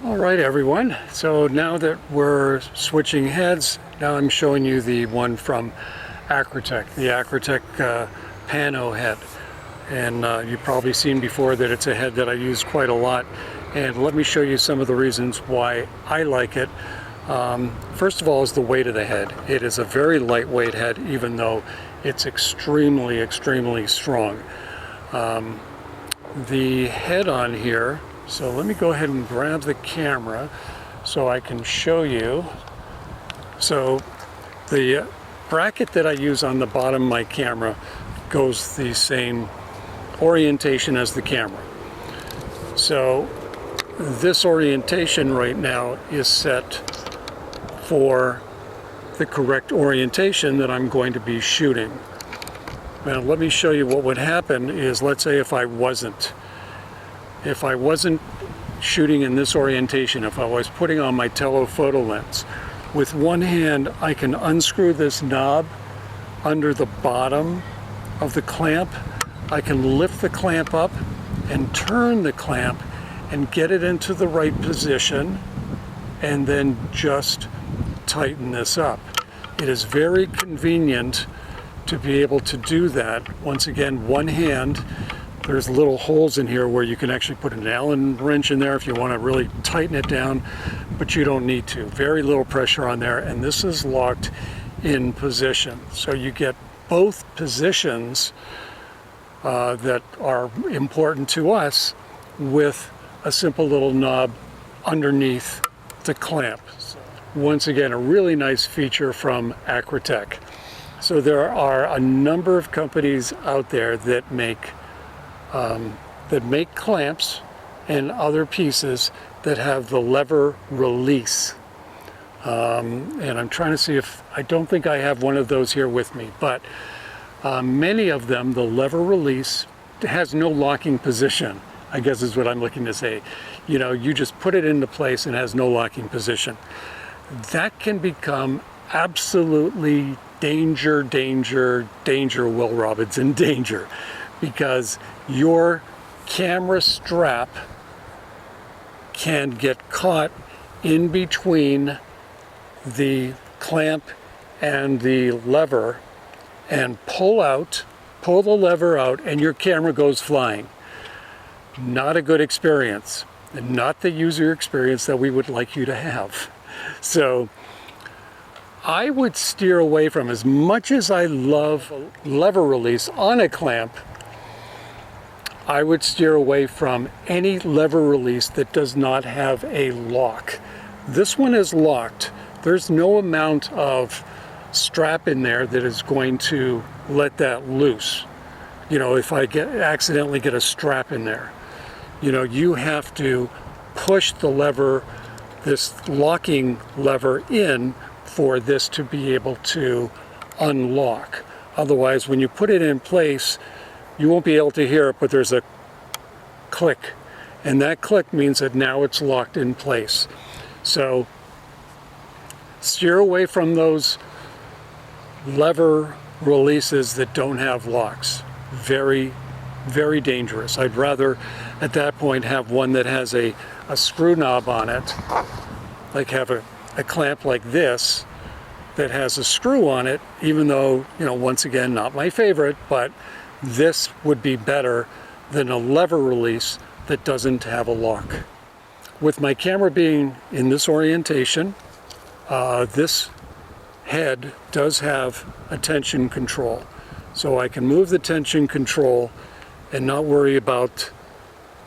All right, everyone. So now that we're switching heads, now I'm showing you the one from Acratech, the Acratech Pano head. And you've probably seen before that it's a head that I use quite a lot. And let me show you some of the reasons why I like it. First of all is the weight of the head. It is a very lightweight head, even though it's extremely, extremely strong. The head on here, so let me go ahead and grab the camera so I can show you. So the bracket that I use on the bottom of my camera goes the same orientation as the camera. So this orientation right now is set for the correct orientation that I'm going to be shooting. Now let me show you what would happen is, let's say if I wasn't shooting in this orientation, if I was putting on my telephoto lens, with one hand I can unscrew this knob under the bottom of the clamp. I can lift the clamp up and turn the clamp and get it into the right position and then just tighten this up. It is very convenient to be able to do that. Once again, one hand, there's little holes in here where you can actually put an Allen wrench in there if you want to really tighten it down, but you don't need to. Very little pressure on there, and this is locked in position. So you get both positions that are important to us with a simple little knob underneath the clamp. Once again, a really nice feature from Acratech. So there are a number of companies out there that make clamps and other pieces that have the lever release. And I'm trying to see if, I don't think I have one of those here with me, but many of them, the lever release has no locking position, I guess is what I'm looking to say. You know, you just put it into place and has no locking position. That can become absolutely danger, Will Robinson, danger, because your camera strap can get caught in between the clamp and the lever and pull the lever out, and your camera goes flying. Not a good experience, and not the user experience that we would like you to have. So I would steer away from, as much as I love lever release on a clamp, I would steer away from any lever release that does not have a lock. This one is locked. There's no amount of strap in there that is going to let that loose. You know, if I accidentally get a strap in there, you know, you have to push the lever, this locking lever, in for this to be able to unlock. Otherwise, when you put it in place, you won't be able to hear it, but there's a click, and that click means that now it's locked in place. So steer away from those lever releases that don't have locks. Very, very dangerous. I'd rather at that point have one that has a screw knob on it, like have a clamp like this that has a screw on it, even though, you know, once again, not my favorite, but this would be better than a lever release that doesn't have a lock. With my camera being in this orientation, this head does have a tension control. So I can move the tension control and not worry about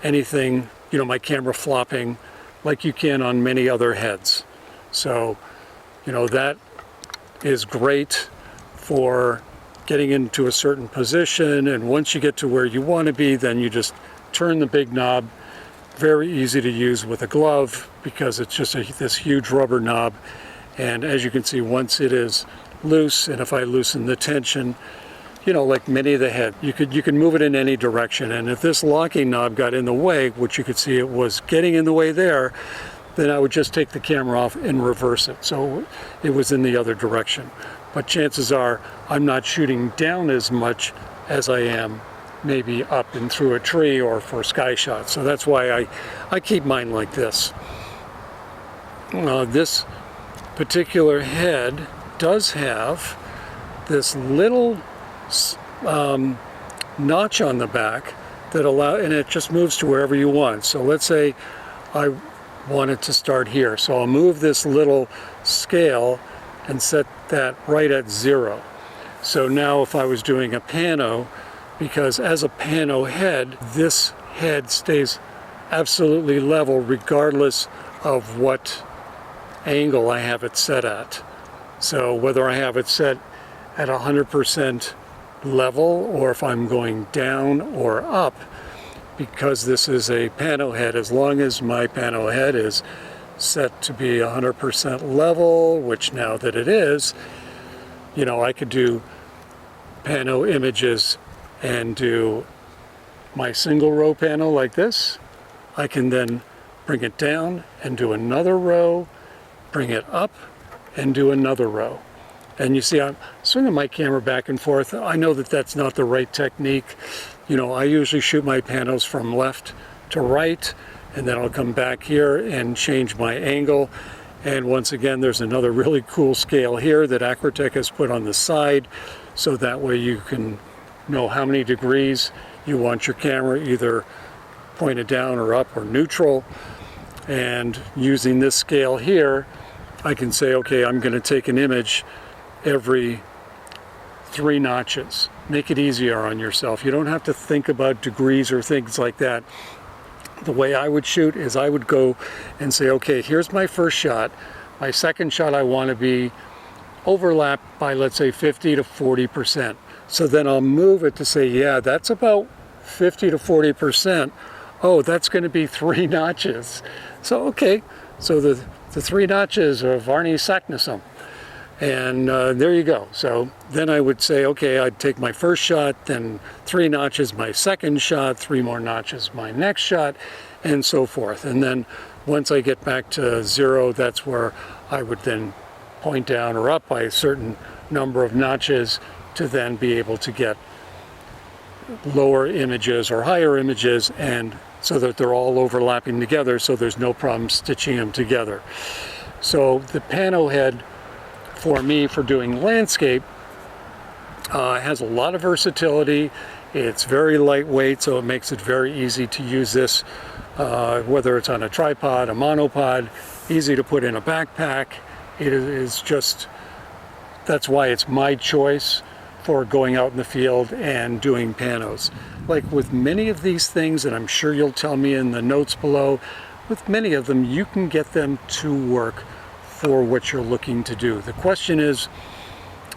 anything, you know, my camera flopping like you can on many other heads. So, you know, that is great for getting into a certain position, and once you get to where you want to be, then you just turn the big knob. Very easy to use with a glove because it's just this huge rubber knob, and as you can see, once it is loose, and if I loosen the tension, you know, like many of the head, you can move it in any direction. And if this locking knob got in the way, which you could see it was getting in the way there, then I would just take the camera off and reverse it, so it was in the other direction. But chances are I'm not shooting down as much as I am maybe up and through a tree or for sky shots. So that's why I keep mine like this. this particular head does have this little notch on the back that and it just moves to wherever you want. So let's say I want it to start here. So I'll move this little scale and set that right at 0. So now if I was doing a pano, because as a pano head, this head stays absolutely level regardless of what angle I have it set at. So whether I have it set at 100% level or if I'm going down or up, because this is a pano head, as long as my pano head is set to be 100% level, which now that it is, you know, I could do pano images and do my single row pano like this. I can then bring it down and do another row, bring it up and do another row. And you see I'm swinging my camera back and forth. I know that that's not the right technique. You know, I usually shoot my panos from left to right, and then I'll come back here and change my angle. And once again, there's another really cool scale here that Acratech has put on the side, so that way you can know how many degrees you want your camera either pointed down or up or neutral. And using this scale here, I can say, okay, I'm going to take an image every 3 notches. Make it easier on yourself. You don't have to think about degrees or things like that. The way I would shoot is I would go and say, okay, here's my first shot. My second shot I want to be overlapped by, let's say, 50 to 40%. So then I'll move it to say, yeah, that's about 50 to 40%. Oh, that's going to be 3 notches. So, okay, so the 3 notches of Arnie Saknussemm. And there you go. So then I would say, okay, I'd take my first shot, then 3 notches my second shot, 3 more notches my next shot, and so forth. And then once I get back to 0, that's where I would then point down or up by a certain number of notches to then be able to get lower images or higher images, and so that they're all overlapping together, so there's no problem stitching them together. So the pano head for me for doing landscape has a lot of versatility. It's very lightweight, so it makes it very easy to use this, whether it's on a tripod, a monopod, easy to put in a backpack. It is just, that's why it's my choice for going out in the field and doing panos. Like with many of these things, and I'm sure you'll tell me in the notes below, with many of them you can get them to work for what you're looking to do. The question is,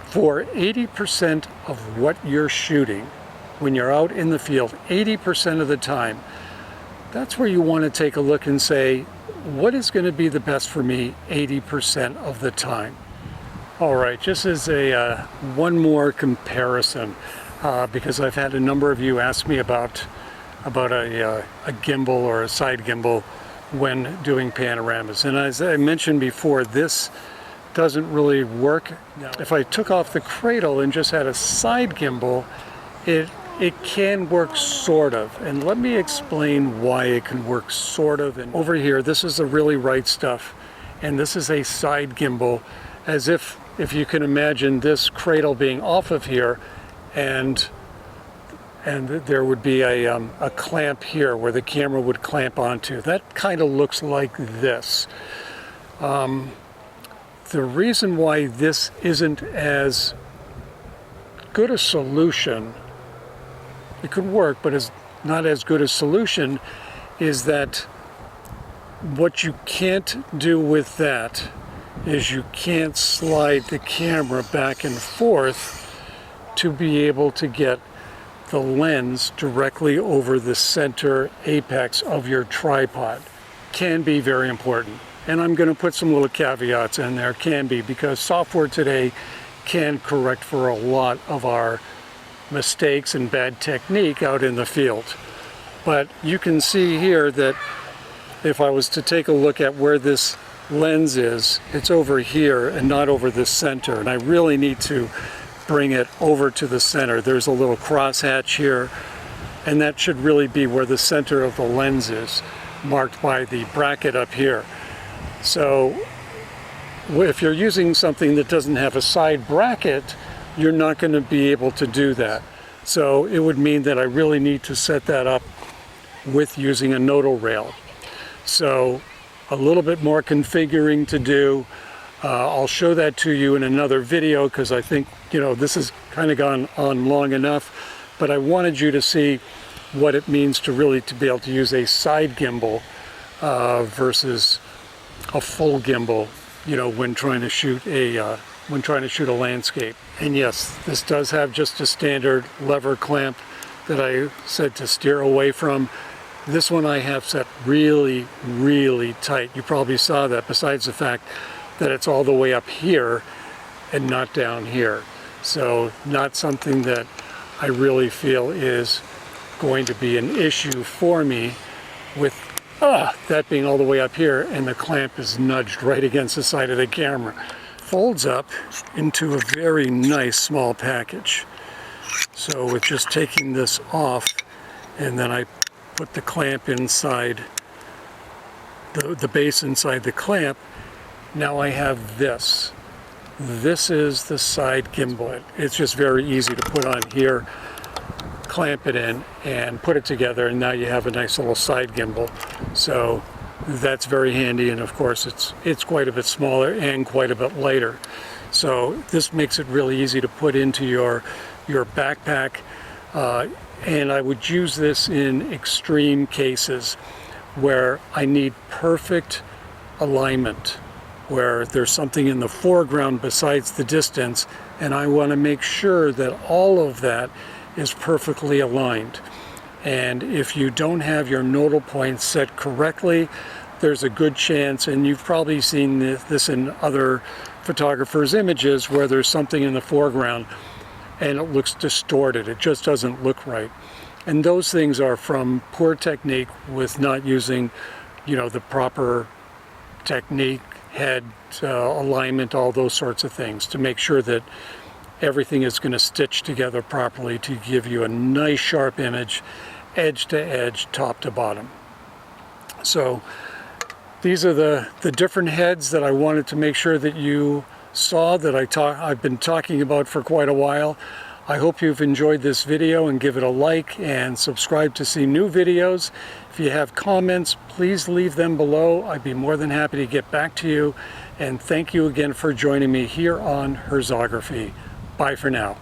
for 80% of what you're shooting, when you're out in the field, 80% of the time, that's where you want to take a look and say, what is going to be the best for me 80% of the time? All right, just as a one more comparison, because I've had a number of you ask me about a gimbal or a side gimbal when doing panoramas. And as I mentioned before, this doesn't really work. Now, if I took off the cradle and just had a side gimbal, it can work sort of. And let me explain why it can work sort of. And over here, this is the really right stuff. And this is a side gimbal, as if you can imagine this cradle being off of here, and there would be a clamp here where the camera would clamp onto. That kind of looks like this. The reason why this isn't as good a solution, it could work, but is not as good a solution, is that what you can't do with that is you can't slide the camera back and forth to be able to get the lens directly over the center apex of your tripod. Can be very important. And I'm going to put some little caveats in there, can be, because software today can correct for a lot of our mistakes and bad technique out in the field. But you can see here that if I was to take a look at where this lens is, it's over here and not over the center. And I really need to bring it over to the center. There's a little crosshatch here, and that should really be where the center of the lens is, marked by the bracket up here. So if you're using something that doesn't have a side bracket, you're not going to be able to do that. So it would mean that I really need to set that up with using a nodal rail. So a little bit more configuring to do. I'll show that to you in another video, because I think, you know, this has kind of gone on long enough, but I wanted you to see what it means to really to be able to use a side gimbal versus a full gimbal, you know, when trying to shoot a landscape. And yes, this does have just a standard lever clamp that I said to steer away from. This one I have set really, really tight. You probably saw that, besides the fact that it's all the way up here and not down here. So not something that I really feel is going to be an issue for me, with that being all the way up here and the clamp is nudged right against the side of the camera. Folds up into a very nice small package. So with just taking this off, and then I put the clamp inside, the base inside the clamp, now I have this. This is the side gimbal. It's just very easy to put on here, clamp it in, and put it together, and now you have a nice little side gimbal. So that's very handy, and of course it's quite a bit smaller and quite a bit lighter. So this makes it really easy to put into your backpack, and I would use this in extreme cases where I need perfect alignment, where there's something in the foreground besides the distance, and I want to make sure that all of that is perfectly aligned. And if you don't have your nodal points set correctly, there's a good chance, and you've probably seen this in other photographers' images, where there's something in the foreground and it looks distorted. It just doesn't look right. And those things are from poor technique, with not using, you know, the proper technique, head alignment, all those sorts of things, to make sure that everything is going to stitch together properly to give you a nice sharp image, edge to edge, top to bottom. So these are the different heads that I wanted to make sure that you saw, that I've been talking about for quite a while. I hope you've enjoyed this video, and give it a like and subscribe to see new videos. If you have comments, please leave them below. I'd be more than happy to get back to you. And thank you again for joining me here on Herzography. Bye for now.